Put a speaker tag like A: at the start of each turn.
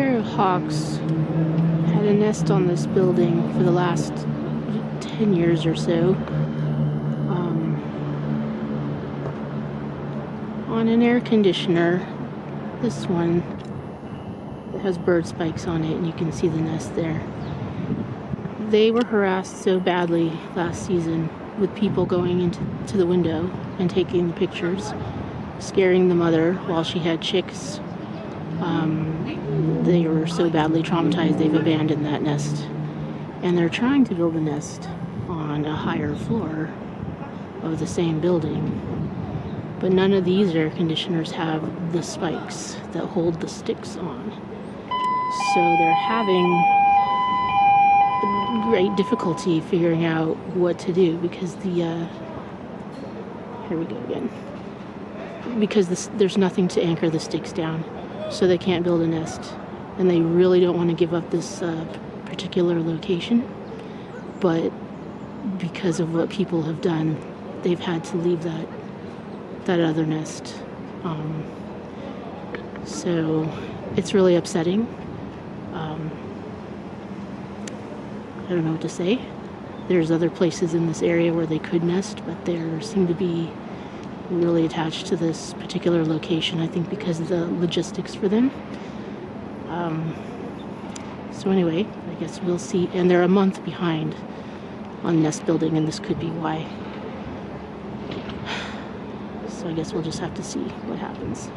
A: pair of hawks had a nest on this building for the last 10 years or so. On an air conditioner. This one that has bird spikes on it, and you can see the nest there. They were harassed so badly last season with people going into the window and taking the pictures, scaring the mother while she had chicks. They were so badly traumatized they've abandoned that nest. And they're trying to build a nest on a higher floor of the same building. But none of these air conditioners have the spikes that hold the sticks on. So they're having great difficulty figuring out what to do because here we go again. Because there's nothing to anchor the sticks down, so they can't build a nest. And they really don't want to give up this particular location. But because of what people have done, they've had to leave that other nest. So it's really upsetting. I don't know what to say. There's other places in this area where they could nest, but they seem to be really attached to this particular location, I think because of the logistics for them. So anyway, I guess we'll see. And they're a month behind on nest building, and this could be why. So I guess we'll just have to see what happens.